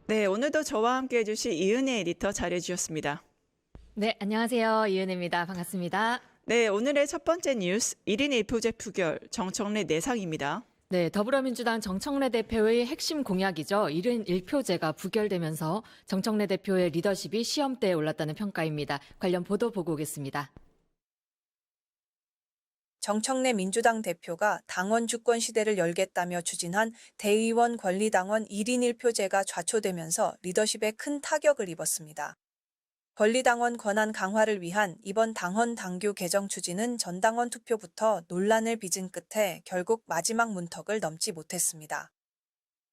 네, 오늘도 저와 함께 해주실 이은혜 에디터 잘해주셨습니다. 네, 안녕하세요. 이은혜입니다. 반갑습니다. 네, 오늘의 첫 번째 뉴스, 1인 1표제 부결, 정청래 내상입니다. 네, 더불어민주당 정청래 대표의 핵심 공약이죠. 1인 1표제가 부결되면서 정청래 대표의 리더십이 시험대에 올랐다는 평가입니다. 관련 보도 보고 오겠습니다. 정청래 민주당 대표가 당원 주권 시대를 열겠다며 추진한 대의원 권리당원 1인 1표제가 좌초되면서 리더십에 큰 타격을 입었습니다. 권리당원 권한 강화를 위한 이번 당헌 당규 개정 추진은 전당원 투표부터 논란을 빚은 끝에 결국 마지막 문턱을 넘지 못했습니다.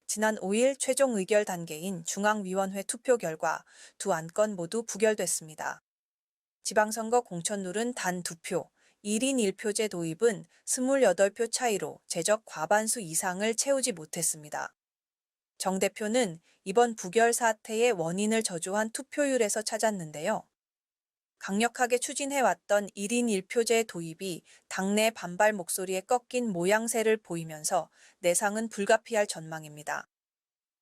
지난 5일 최종 의결 단계인 중앙위원회 투표 결과 두 안건 모두 부결됐습니다. 지방선거 공천룰은 단 2표, 1인 1표제 도입은 28표 차이로 제적 과반수 이상을 채우지 못했습니다. 정 대표는 이번 부결 사태의 원인을 저조한 투표율에서 찾았는데요. 강력하게 추진해왔던 1인 1표제 도입이 당내 반발 목소리에 꺾인 모양새를 보이면서 내상은 불가피할 전망입니다.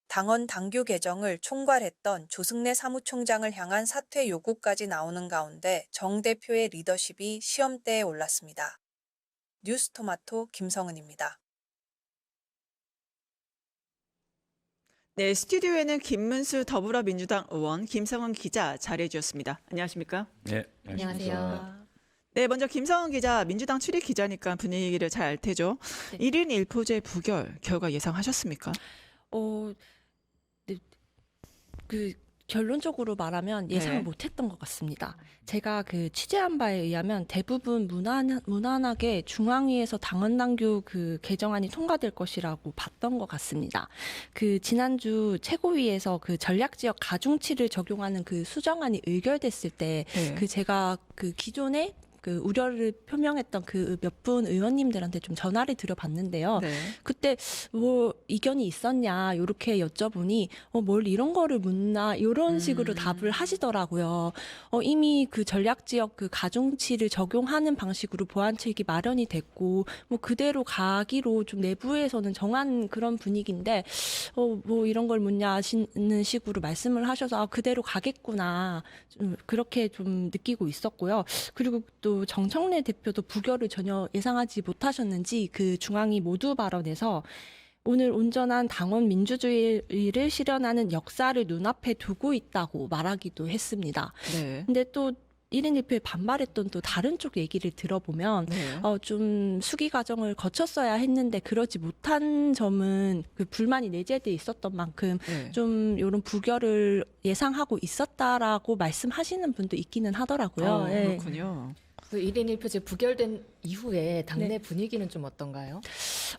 당헌 당규 개정을 총괄했던 조승래 사무총장을 향한 사퇴 요구까지 나오는 가운데 정 대표의 리더십이 시험대에 올랐습니다. 뉴스토마토 김성은입니다. 네, 스튜디오에는 김문수 더불어민주당 의원, 김성은 기자 잘해주셨습니다. 안녕하십니까? 네, 안녕하세요. 네, 먼저 김성은 기자, 민주당 출입 기자니까 분위기를 잘 알 테죠. 네. 1인 1표제 부결 결과 예상하셨습니까? 네, 결론적으로 말하면 예상을 네. 못했던 것 같습니다. 제가 취재한 바에 의하면 대부분 무난하게 중앙위에서 당헌당규 개정안이 통과될 것이라고 봤던 것 같습니다. 지난주 최고위에서 전략지역 가중치를 적용하는 수정안이 의결됐을 때 네. 제가 기존에 우려를 표명했던 몇 분 의원님들한테 좀 전화를 드려봤는데요. 네. 그때 뭐 이견이 있었냐 이렇게 여쭤보니 뭘 이런 거를 묻나 이런 식으로 답을 하시더라고요. 이미 전략지역 가중치를 적용하는 방식으로 보완책이 마련이 됐고 뭐 그대로 가기로 좀 내부에서는 정한 그런 분위기인데 뭐 이런 걸 묻냐 하시는 식으로 말씀을 하셔서 그대로 가겠구나 좀 그렇게 좀 느끼고 있었고요. 그리고 또 정청래 대표도 부결을 전혀 예상하지 못하셨는지 중앙위 모두 발언에서 오늘 온전한 당원 민주주의를 실현하는 역사를 눈앞에 두고 있다고 말하기도 했습니다. 네. 근데 또 1인 1표에 반발했던 또 다른 쪽 얘기를 들어보면 네. 좀 수기 과정을 거쳤어야 했는데 그러지 못한 점은 불만이 내재돼 있었던 만큼 네. 좀 이런 부결을 예상하고 있었다라고 말씀하시는 분도 있기는 하더라고요. 예. 그렇군요. 1인 1표제 부결된 이후에 당내 네. 분위기는 좀 어떤가요?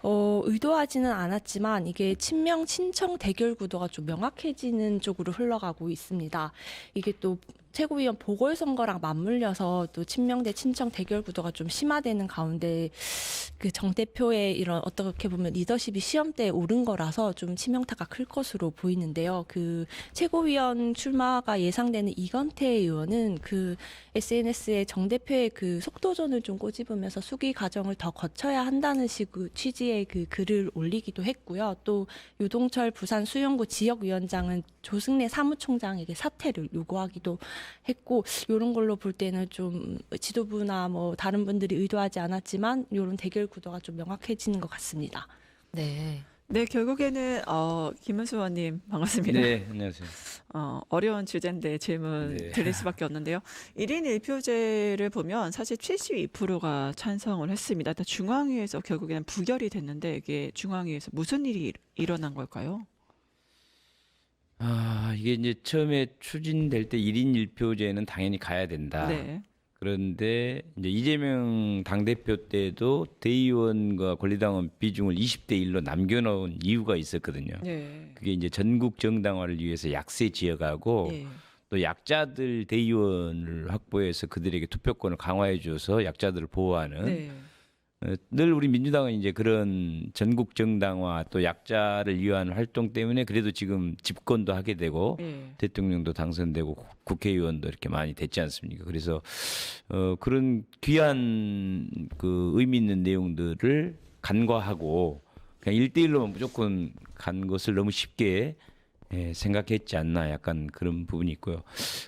의도하지는 않았지만 이게 친명 친청 대결 구도가 좀 명확해지는 쪽으로 흘러가고 있습니다. 이게 또 최고위원 보궐선거랑 맞물려서 또 친명 대 친청 대결 구도가 좀 심화되는 가운데 정 대표의 이런 어떻게 보면 리더십이 시험대에 오른 거라서 좀 치명타가 클 것으로 보이는데요. 최고위원 출마가 예상되는 이건태 의원은 SNS에 정 대표의 속도전을 좀 꼬집으면서 수기 과정을 더 거쳐야 한다는 취지의 글을 올리기도 했고요. 또 유동철 부산 수용구 지역위원장은 조승래 사무총장에게 사퇴를 요구하기도 했고 이런 걸로 볼 때는 좀 지도부나 뭐 다른 분들이 의도하지 않았지만 이런 대결 구도가 좀 명확해지는 것 같습니다. 네. 네, 결국에는 김문수 의원님 반갑습니다. 네, 안녕하세요. 어려운 주제인데 질문 네. 드릴 수밖에 없는데요. 1인 1표제를 보면 사실 72%가 찬성을 했습니다. 일단 중앙위에서 결국에는 부결이 됐는데 이게 중앙위에서 무슨 일이 일어난 걸까요? 이게 이제 처음에 추진될 때 1인 1표제는 당연히 가야 된다. 네. 그런데 이제 이재명 당대표 때도 대의원과 권리당원 비중을 20대 1로 남겨놓은 이유가 있었거든요. 네. 그게 이제 전국 정당화를 위해서 약세 지어가고 예. 또 약자들 대의원을 확보해서 그들에게 투표권을 강화해 줘서 약자들을 보호하는 네. 늘 우리 민주당은 이제 그런 전국 정당화 또 약자를 위한 활동 때문에 그래도 지금 집권도 하게 되고 예. 대통령도 당선되고 국회의원도 이렇게 많이 됐지 않습니까? 그래서 그런 귀한 의미 있는 내용들을 간과하고 그냥 1대1로만 무조건 간 것을 너무 쉽게 생각했지 않나 약간 그런 부분이 있고요.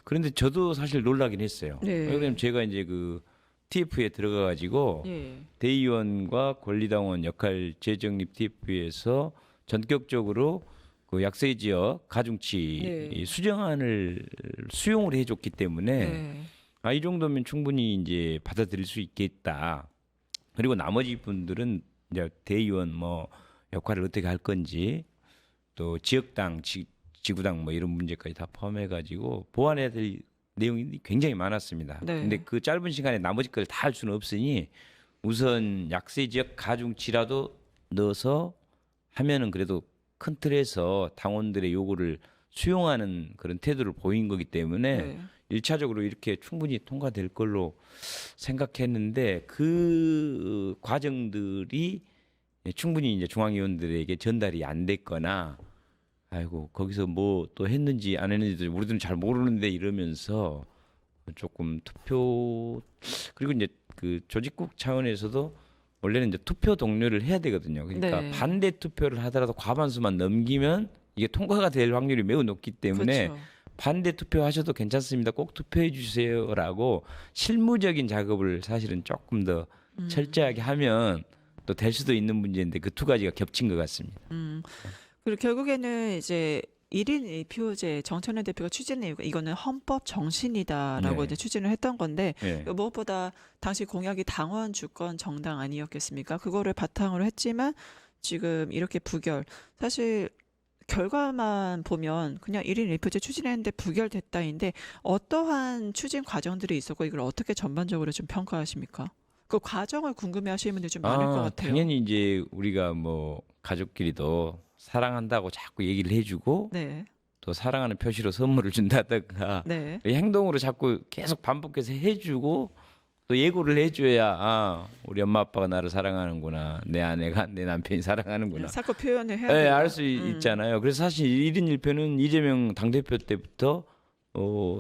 그런데 저도 사실 놀라긴 했어요. 네. 왜냐면 제가 이제 그 TF에 들어가 가지고 예. 대의원과 권리당원 역할 재정립 TF에서 전격적으로 그 약세 지역 가중치 네. 수정안을 수용을 해줬기 때문에 네. 이 정도면 충분히 이제 받아들일 수 있겠다. 그리고 나머지 분들은 이제 대의원 뭐 역할을 어떻게 할 건지 또 지역당, 지구당 뭐 이런 문제까지 다 포함해가지고 보완해야 될 내용이 굉장히 많았습니다. 네. 근데 그 짧은 시간에 나머지 걸 다 할 수는 없으니 우선 약세 지역 가중치라도 넣어서 하면은 그래도 큰 틀에서 당원들의 요구를 수용하는 그런 태도를 보인 거기 때문에 네. 1차적으로 이렇게 충분히 통과될 걸로 생각했는데 그 과정들이 충분히 이제 중앙위원들에게 전달이 안 됐거나 아이고 거기서 뭐 또 했는지 안 했는지도 우리들은 잘 모르는데 이러면서 조금 투표 그리고 이제 그 조직국 차원에서도 원래는 이제 투표 동료를 해야 되거든요. 그러니까 네. 반대 투표를 하더라도 과반수만 넘기면 이게 통과가 될 확률이 매우 높기 때문에 그렇죠. 반대 투표하셔도 괜찮습니다. 꼭 투표해 주세요라고 실무적인 작업을 사실은 조금 더 철저하게 하면 또 될 수도 있는 문제인데 그 두 가지가 겹친 것 같습니다. 그리고 결국에는 이제 1인 1표제 정청래 대표가 추진한 이유가 이거는 헌법 정신이다라고 네. 이제 추진을 했던 건데 네. 무엇보다 당시 공약이 당원 주권 정당 아니었겠습니까? 그거를 바탕으로 했지만 지금 이렇게 부결. 사실 결과만 보면 그냥 1인 1표제 추진했는데 부결됐다인데 어떠한 추진 과정들이 있었고 이걸 어떻게 전반적으로 좀 평가하십니까? 그 과정을 궁금해하시는 분들이 좀 많을 것 같아요. 당연히 이제 우리가 뭐 가족끼리도 사랑한다고 자꾸 얘기를 해주고 네, 또 사랑하는 표시로 선물을 준다든가 네, 이 행동으로 자꾸 계속 반복해서 해주고 또 예고를 해줘야 우리 엄마 아빠가 나를 사랑하는구나 내 아내가 내 남편이 사랑하는구나 사고 표현을 해야 네, 된다. 알 수 있잖아요. 그래서 사실 1인 1표는 이재명 당대표 때부터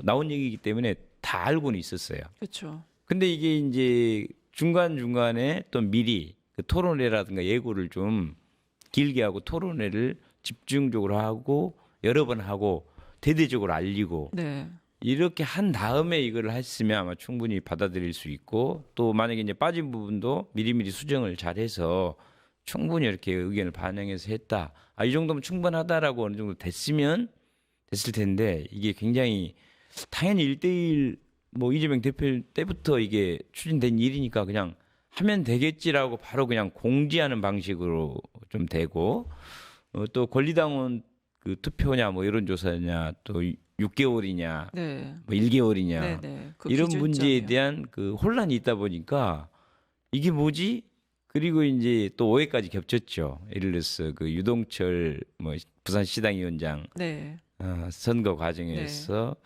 나온 얘기이기 때문에 다 알고는 있었어요. 그렇죠. 근데 이게 이제 중간중간에 또 미리 그 토론회라든가 예고를 좀 길게 하고 토론회를 집중적으로 하고 여러 번 하고 대대적으로 알리고 네, 이렇게 한 다음에 이걸 했으면 아마 충분히 받아들일 수 있고 또 만약에 이제 빠진 부분도 미리미리 수정을 잘해서 충분히 이렇게 의견을 반영해서 했다. 이 정도면 충분하다라고 어느 정도 됐을 텐데 이게 굉장히 당연히 1대1 뭐 이재명 대표 때부터 이게 추진된 일이니까 그냥 하면 되겠지라고 바로 그냥 공지하는 방식으로 좀 되고 또 권리당원 그 투표냐 뭐 여론조사냐 또 6개월이냐 네, 뭐 1개월이냐 네, 네. 그 이런 기준점이요. 문제에 대한 그 혼란이 있다 보니까 이게 뭐지? 그리고 이제 또 오해까지 겹쳤죠. 예를 들어서 그 유동철 뭐 부산시당위원장 네, 선거 과정에서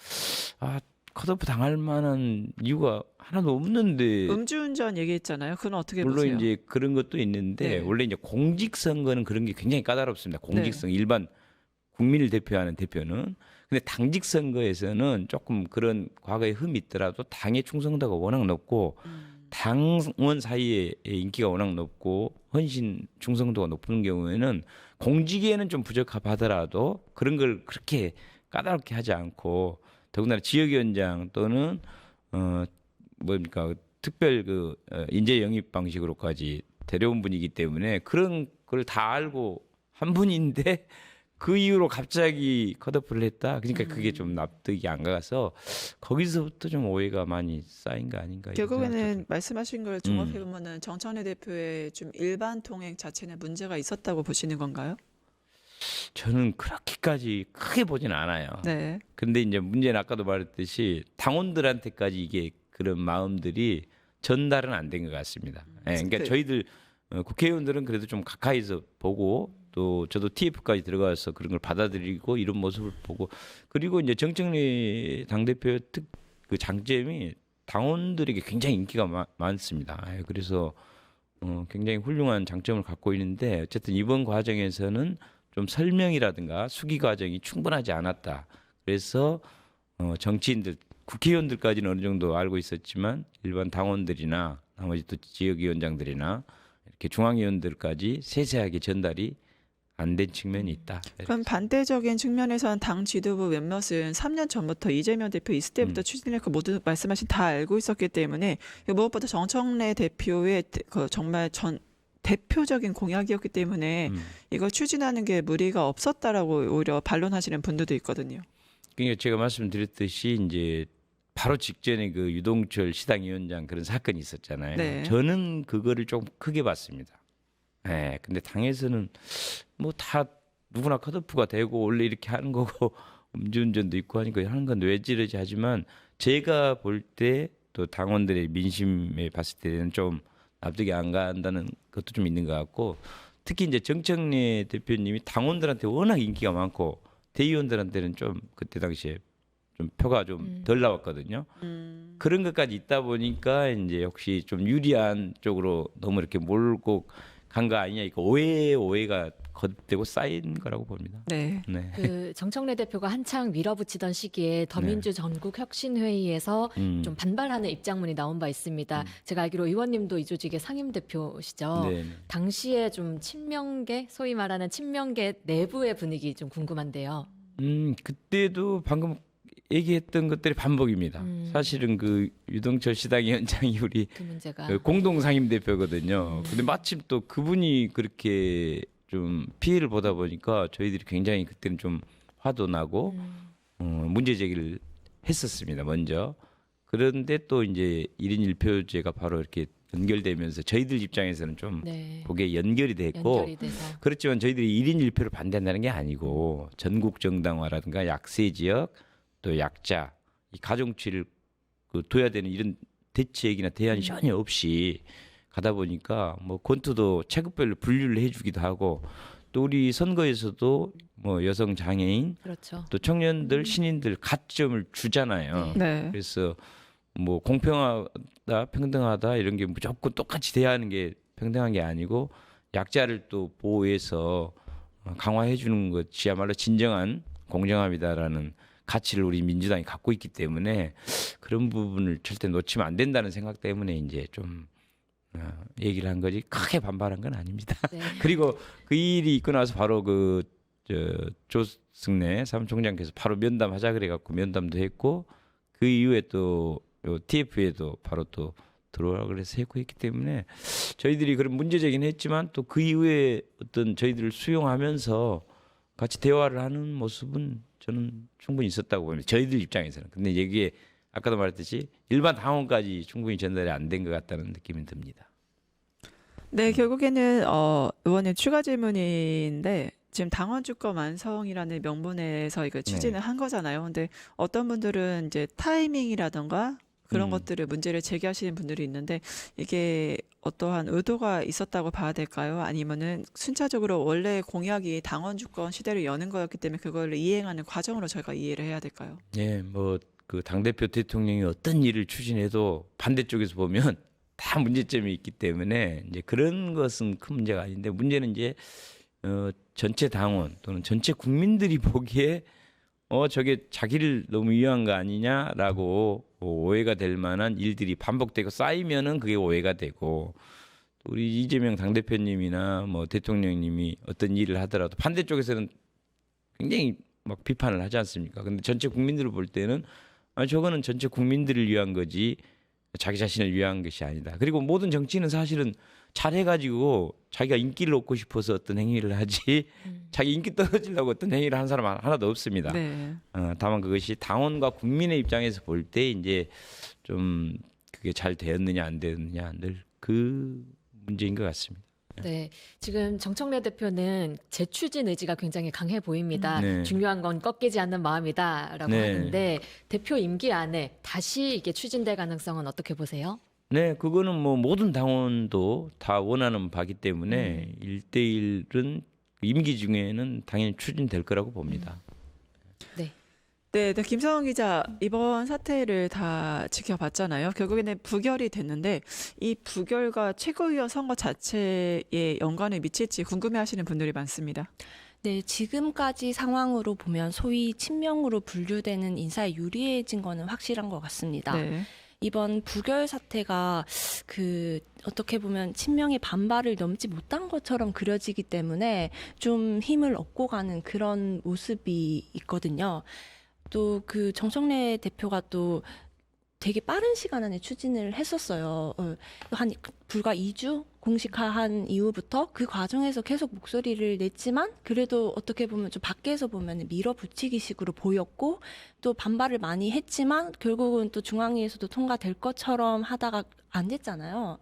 컷오프 당할 만한 이유가 하나도 없는데 음주운전 얘기했잖아요. 그건 어떻게 물론 보세요? 이제 그런 것도 있는데 네. 원래 이제 공직선거는 그런 게 굉장히 까다롭습니다. 공직선 일반 국민을 대표하는 대표는 근데 당직 선거에서는 조금 그런 과거의 흠이 있더라도 당의 충성도가 워낙 높고 당원 사이에 인기가 워낙 높고 헌신 충성도가 높은 경우에는 공직에는 좀 부적합하더라도 그런 걸 그렇게 까다롭게 하지 않고 더군다나 지역위원장 또는 뭡니까 특별 인재 영입 방식으로까지 데려온 분이기 때문에 그런 걸 다 알고 한 분인데 그 이후로 갑자기 컷오프를 했다. 그러니까 그게 좀 납득이 안 가서 거기서부터 좀 오해가 많이 쌓인 거 아닌가. 이런 생각도 결국에는 말씀하신 걸 종합해 음. 보면은 정청래 대표의 좀 일반 통행 자체는 문제가 있었다고 보시는 건가요? 저는 그렇게까지 크게 보진 않아요. 네, 근데 이제 문제는 아까도 말했듯이 당원들한테까지 이게 그런 마음들이 전달은 안 된 것 같습니다. 그러니까 저희들 국회의원들은 그래도 좀 가까이서 보고 또 저도 TF까지 들어가서 그런 걸 받아들이고 이런 모습을 보고 그리고 이제 정청래 당대표의 그 장점이 당원들에게 굉장히 인기가 많습니다. 그래서 굉장히 훌륭한 장점을 갖고 있는데 어쨌든 이번 과정에서는 좀 설명이라든가 수기 과정이 충분하지 않았다. 그래서 정치인들, 국회의원들까지는 어느 정도 알고 있었지만 일반 당원들이나 나머지 또 지역위원장들이나 이렇게 중앙위원들까지 세세하게 전달이 안 된 측면이 있다. 그럼 반대적인 측면에서는 당 지도부 몇몇은 3년 전부터 이재명 대표 있을 때부터 추진했고 모두 말씀하신 다 알고 있었기 때문에 무엇보다 정청래 대표의 그 정말 대표적인 공약이었기 때문에 이걸 추진하는 게 무리가 없었다라고 오히려 반론하시는 분들도 있거든요. 그러니까 제가 말씀드렸듯이 이제 바로 직전에 그 유동철 시당위원장 그런 사건이 있었잖아요. 네. 저는 그거를 좀 크게 봤습니다. 네, 근데 당에서는 뭐 다 누구나 컷오프가 되고 원래 이렇게 하는 거고 음주운전도 있고 하니까 하는 건 왜 저러지 하지만 제가 볼 때 또 당원들의 민심에 봤을 때는 좀 납득이 안 간다는 것도 좀 있는 것 같고 특히 이제 정청래 대표님이 당원들한테 워낙 인기가 많고 대의원들한테는 좀 그때 당시에 좀 표가 좀 덜 나왔거든요. 그런 것까지 있다 보니까 이제 역시 좀 유리한 쪽으로 너무 이렇게 몰고 간 거 아니냐 이거 오해가 거듭되고 쌓인 거라고 봅니다. 네. 네. 그 정청래 대표가 한창 밀어붙이던 시기에 더민주 전국혁신회의에서 좀 반발하는 입장문이 나온 바 있습니다. 제가 알기로 의원님도 이 조직의 상임대표시죠. 네. 당시에 좀 친명계, 소위 말하는 친명계 내부의 분위기 좀 궁금한데요. 그때도 방금 얘기했던 것들의 반복입니다. 사실은 그 유동철 시당위원장이 우리 그 문제가 그 공동 상임 대표거든요. 근데 마침 또 그분이 그렇게 좀 피해를 보다 보니까 저희들이 굉장히 그때는 좀 화도 나고 문제 제기를 했었습니다. 먼저. 그런데 또 이제 1인 1표제가 바로 이렇게 연결되면서 저희들 입장에서는 좀 네. 그게 연결이 됐고 연결이 돼서 그렇지만 저희들이 1인 1표를 반대한다는 게 아니고 전국 정당화라든가 약세 지역 또 약자 이 가중치를 그 둬야 되는 이런 대책이나 대안이 전혀 없이 가다 보니까 뭐 권투도 체급별로 분류를 해주기도 하고 또 우리 선거에서도 뭐 여성 장애인 그렇죠. 또 청년들 신인들 가점을 주잖아요. 네. 그래서 뭐 공평하다 평등하다 이런 게 무조건 똑같이 대하는 게 평등한 게 아니고 약자를 또 보호해서 강화해 주는 것이야말로 진정한 공정함이다라는 가치를 우리 민주당이 갖고 있기 때문에 그런 부분을 절대 놓치면 안 된다는 생각 때문에 이제 좀 얘기를 한 거지 크게 반발한 건 아닙니다. 네. 그리고 그 일이 있고 나서 바로 그 조승래 사무총장께서 바로 면담하자 그래갖고 면담도 했고 그 이후에 또 TF에도 바로 또 들어오라 그래서 했고 했기 때문에 저희들이 그런 문제제기는 했지만 또 그 이후에 어떤 저희들을 수용하면서 같이 대화를 하는 모습은 저는 충분히 있었다고 봅니다. 저희들 입장에서는. 근데 여기에 아까도 말했듯이 일반 당원까지 충분히 전달이 안 된 것 같다는 느낌이 듭니다. 네, 결국에는 의원님 추가 질문인데 지금 당원 주권 완성이라는 명분에서 이거 추진을 한 거잖아요. 근데 어떤 분들은 이제 타이밍이라던가 그런 것들을 문제를 제기하시는 분들이 있는데 이게 어떠한 의도가 있었다고 봐야 될까요? 아니면은 순차적으로 원래 공약이 당원 주권 시대를 여는 거였기 때문에 그걸 이행하는 과정으로 저희가 이해를 해야 될까요? 예, 뭐 그 당대표 대통령이 어떤 일을 추진해도 반대쪽에서 보면 다 문제점이 있기 때문에 이제 그런 것은 큰 문제가 아닌데 문제는 이제 전체 당원 또는 전체 국민들이 보기에 저게 자기를 너무 위한 거 아니냐라고 오해가 될 만한 일들이 반복되고 쌓이면은 그게 오해가 되고 또 우리 이재명 당대표님이나 뭐 대통령님이 어떤 일을 하더라도 반대쪽에서는 굉장히 막 비판을 하지 않습니까? 근데 전체 국민들을 볼 때는 저거는 전체 국민들을 위한 거지 자기 자신을 위한 것이 아니다. 그리고 모든 정치는 사실은 잘해가지고 자기가 인기를 얻고 싶어서 어떤 행위를 하지 자기 인기 떨어지려고 어떤 행위를 한 사람 하나도 없습니다. 네. 다만 그것이 당원과 국민의 입장에서 볼 때 이제 좀 그게 잘 되었느냐 안 되었느냐 늘 그 문제인 것 같습니다. 네, 지금 정청래 대표는 재추진 의지가 굉장히 강해 보입니다. 네. 중요한 건 꺾이지 않는 마음이다라고 네. 하는데 대표 임기 안에 다시 이게 추진될 가능성은 어떻게 보세요? 네, 그거는 뭐 모든 당원도 다 원하는 바기 때문에 1대1은 임기 중에는 당연히 추진될 거라고 봅니다. 네. 네, 김성원 기자, 이번 사태를 다 지켜봤잖아요. 결국에는 부결이 됐는데 이 부결과 최고위원 선거 자체에 연관을 미칠지 궁금해하시는 분들이 많습니다. 네, 지금까지 상황으로 보면 소위 친명으로 분류되는 인사에 유리해진 거는 확실한 것 같습니다. 네. 이번 부결 사태가 어떻게 보면 친명의 반발을 넘지 못한 것처럼 그려지기 때문에 좀 힘을 얻고 가는 그런 모습이 있거든요. 또 정청래 대표가 또 되게 빠른 시간 안에 추진을 했었어요. 한 불과 2주 공식화한 이후부터 그 과정에서 계속 목소리를 냈지만 그래도 어떻게 보면 좀 밖에서 보면 밀어붙이기 식으로 보였고 또 반발을 많이 했지만 결국은 또 중앙위에서도 통과될 것처럼 하다가 안 됐잖아요.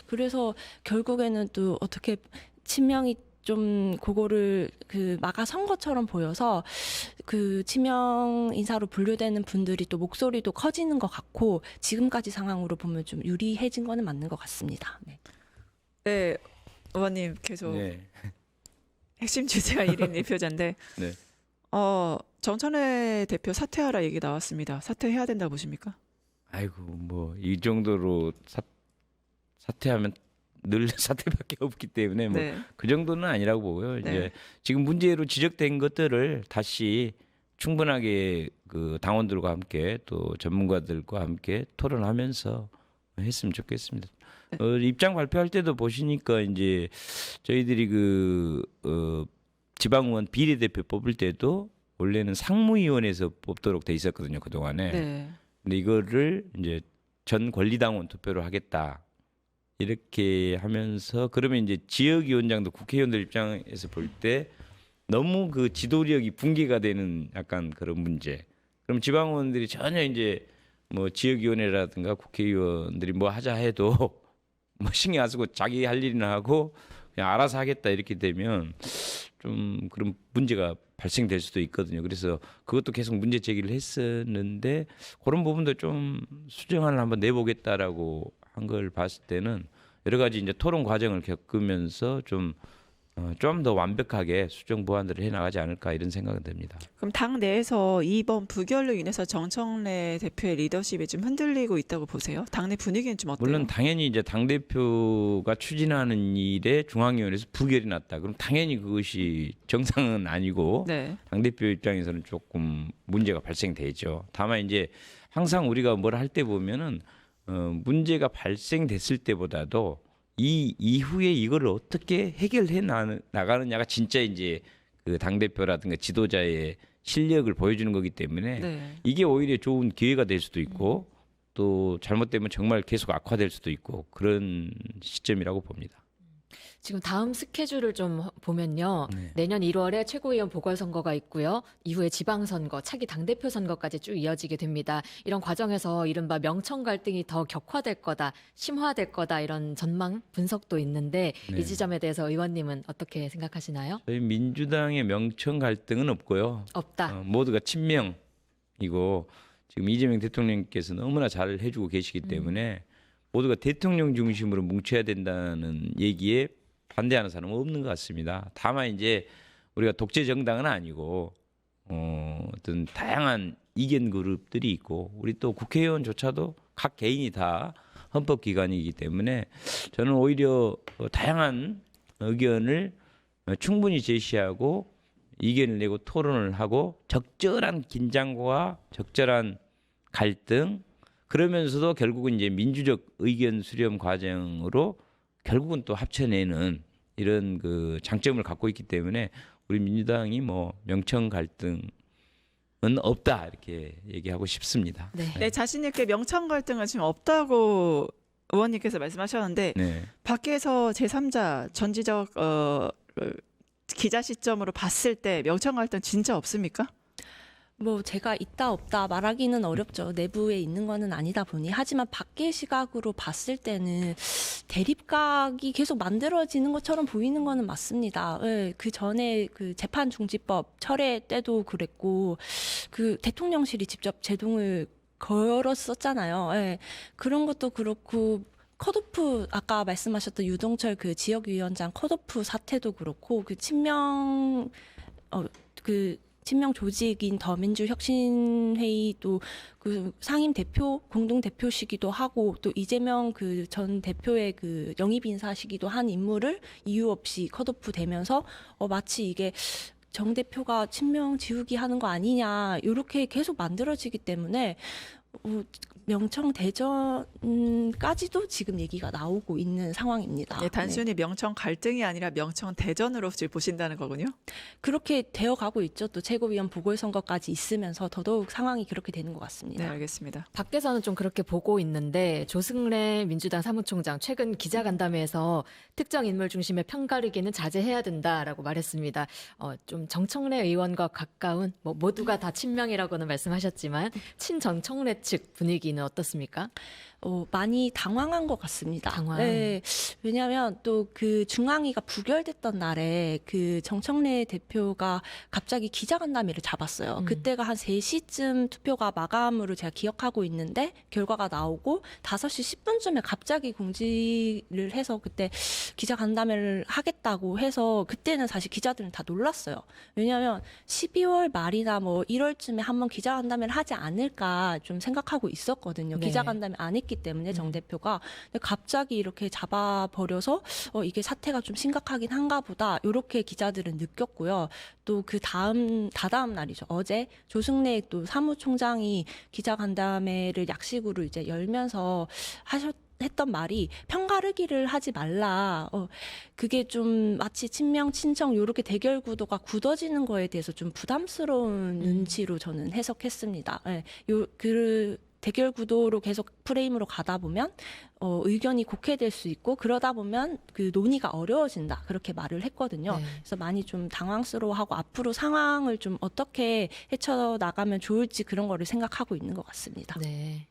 그래서 결국에는 또 어떻게 친명이 좀 그거를 막아선 것처럼 보여서 친명 인사로 분류되는 분들이 또 목소리도 커지는 것 같고 지금까지 상황으로 보면 좀 유리해진 거는 맞는 것 같습니다. 네. 네, 의원님 계속 네. 핵심 주제가 1인 1표제인데 네. 정청래 대표 사퇴하라 얘기 나왔습니다. 사퇴해야 된다고 보십니까? 아이고 뭐 이 정도로 사퇴하면 늘 사퇴밖에 없기 때문에 뭐 네. 그 정도는 아니라고 보고요. 이제 네. 지금 문제로 지적된 것들을 다시 충분하게 당원들과 함께 또 전문가들과 함께 토론하면서 했으면 좋겠습니다. 입장 발표할 때도 보시니까 이제 저희들이 지방의원 비례대표 뽑을 때도 원래는 상무위원회에서 뽑도록 돼 있었거든요, 그 동안에. 네. 근데 이거를 이제 전 권리당원 투표로 하겠다. 이렇게 하면서 그러면 이제 지역위원장도 국회의원들 입장에서 볼 때 너무 지도력이 붕괴가 되는 약간 그런 문제. 그럼 지방의원들이 전혀 이제 뭐 지역위원회라든가 국회의원들이 뭐 하자 해도 뭐 신경 안 쓰고 자기 할 일이나 하고 그냥 알아서 하겠다 이렇게 되면 좀 그런 문제가 발생될 수도 있거든요. 그래서 그것도 계속 문제 제기를 했었는데 그런 부분도 좀 수정안을 한번 내보겠다라고 한 걸 봤을 때는 여러 가지 이제 토론 과정을 겪으면서 좀 더 완벽하게 수정 보완들을 해나가지 않을까 이런 생각은 듭니다. 그럼 당 내에서 이번 부결로 인해서 정청래 대표의 리더십이 좀 흔들리고 있다고 보세요? 당내 분위기는 좀 어때요? 물론 당연히 이제 당 대표가 추진하는 일에 중앙위원회에서 부결이 났다. 그럼 당연히 그것이 정상은 아니고 네. 당 대표 입장에서는 조금 문제가 발생되죠. 다만 이제 항상 우리가 뭘 할 때 보면은 문제가 발생됐을 때보다도 이 이후에 이거를 어떻게 해결해 나가느냐가 진짜 이제 당 대표라든가 지도자의 실력을 보여주는 거기 때문에 네. 이게 오히려 좋은 기회가 될 수도 있고 또 잘못되면 정말 계속 악화될 수도 있고 그런 시점이라고 봅니다. 지금 다음 스케줄을 좀 보면요. 네. 내년 1월에 최고위원 보궐선거가 있고요. 이후에 지방선거, 차기 당대표 선거까지 쭉 이어지게 됩니다. 이런 과정에서 이른바 명청 갈등이 더 격화될 거다, 심화될 거다 이런 전망, 분석도 있는데 네. 이 지점에 대해서 의원님은 어떻게 생각하시나요? 저희 민주당의 명청 갈등은 없고요. 없다. 모두가 친명이고 지금 이재명 대통령께서 너무나 잘 해주고 계시기 때문에 모두가 대통령 중심으로 뭉쳐야 된다는 얘기에 반대하는 사람은 없는 것 같습니다. 다만 이제 우리가 독재 정당은 아니고 어떤 다양한 이견 그룹들이 있고 우리 또 국회의원조차도 각 개인이 다 헌법기관이기 때문에 저는 오히려 다양한 의견을 충분히 제시하고 이견을 내고 토론을 하고 적절한 긴장과 적절한 갈등 그러면서도 결국은 이제 민주적 의견 수렴 과정으로 결국은 또 합쳐내는 이런 장점을 갖고 있기 때문에 우리 민주당이 뭐 명청 갈등은 없다 이렇게 얘기하고 싶습니다. 네. 네, 자신 있게 명청 갈등은 지금 없다고 의원님께서 말씀하셨는데 네. 밖에서 제3자 전지적 기자 시점으로 봤을 때 명청 갈등 진짜 없습니까? 뭐 제가 있다 없다 말하기는 어렵죠. 내부에 있는 거는 아니다 보니. 하지만 밖의 시각으로 봤을 때는 대립각이 계속 만들어지는 것처럼 보이는 거는 맞습니다. 예, 그 전에 재판 중지법 철회 때도 그랬고 대통령실이 직접 제동을 걸었었잖아요. 예, 그런 것도 그렇고 컷오프 아까 말씀하셨던 유동철 지역위원장 컷오프 사태도 그렇고 친명 친명 조직인 더민주혁신회의 또 상임 대표 공동 대표시기도 하고 또 이재명 전 대표의 영입 인사시기도 한 인물을 이유 없이 컷오프 되면서 마치 이게 정 대표가 친명 지우기 하는 거 아니냐 이렇게 계속 만들어지기 때문에 명청 대전까지도 지금 얘기가 나오고 있는 상황입니다. 예, 단순히 명청 갈등이 아니라 명청 대전으로 지금 보신다는 거군요. 그렇게 되어가고 있죠. 또 최고위원 보궐선거까지 있으면서 더더욱 상황이 그렇게 되는 것 네, 같습니다. 알겠습니다. 밖에서는 좀 그렇게 보고 있는데 조승래 민주당 사무총장 최근 기자간담회에서 특정 인물 중심의 편가르기는 자제해야 된다라고 말했습니다. 좀 정청래 의원과 가까운 뭐 모두가 다 친명이라고는 말씀하셨지만 친정청래 측 분위기는 어떻습니까? 많이 당황한 것 같습니다. 당황. 네, 왜냐하면 또 그 중앙위가 부결됐던 날에 그 정청래 대표가 갑자기 기자간담회를 잡았어요. 그때가 한 3시쯤 투표가 마감으로 제가 기억하고 있는데 결과가 나오고 5시 10분쯤에 갑자기 공지를 해서 그때 기자간담회를 하겠다고 해서 그때는 사실 기자들은 다 놀랐어요. 왜냐하면 12월 말이나 뭐 1월쯤에 한번 기자간담회를 하지 않을까 좀 생각하고 있었거든요. 네. 기자간담회 안 했기 때문에 정 대표가. 근데 갑자기 이렇게 잡아버려서 이게 사태가 좀 심각하긴 한가 보다 이렇게 기자들은 느꼈고요. 또 그 다다음 날이죠. 어제 조승래 또 사무총장이 기자간담회를 약식으로 이제 열면서 했던 말이 편가르기를 하지 말라. 그게 좀 마치 친명 친청 요렇게 대결 구도가 굳어지는 거에 대해서 좀 부담스러운 눈치로 저는 해석했습니다. 예. 그 대결 구도로 계속 프레임으로 가다 보면 의견이 곡해될 수 있고 그러다 보면 그 논의가 어려워진다 그렇게 말을 했거든요. 네. 그래서 많이 좀 당황스러워하고 앞으로 상황을 좀 어떻게 헤쳐나가면 좋을지 그런 거를 생각하고 있는 것 같습니다. 네.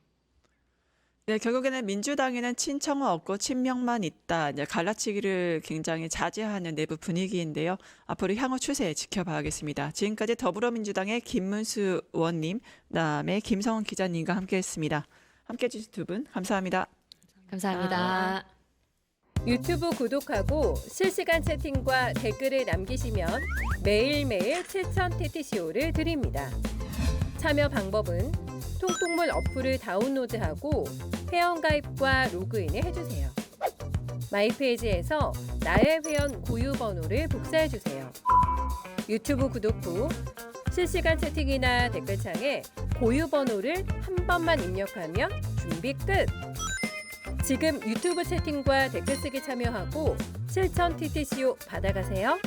네, 결국에는 민주당에는 친청은 없고 친명만 있다. 이제 갈라치기를 굉장히 자제하는 내부 분위기인데요. 앞으로 향후 추세 지켜봐야겠습니다. 지금까지 더불어민주당의 김문수 의원님, 그다음에 김성훈 기자님과 함께했습니다. 함께해 주신 두 분 감사합니다. 감사합니다. 유튜브 구독하고 실시간 채팅과 댓글을 남기시면 매일매일 7,000TTCO를 드립니다. 참여 방법은 통통물 어플을 다운로드하고 회원가입과 로그인을 해주세요. 마이페이지에서 나의 회원 고유 번호를 복사해주세요. 유튜브 구독 후 실시간 채팅이나 댓글창에 고유 번호를 한 번만 입력하면 준비 끝! 지금 유튜브 채팅과 댓글 쓰기 참여하고 7,000TTCO 받아가세요.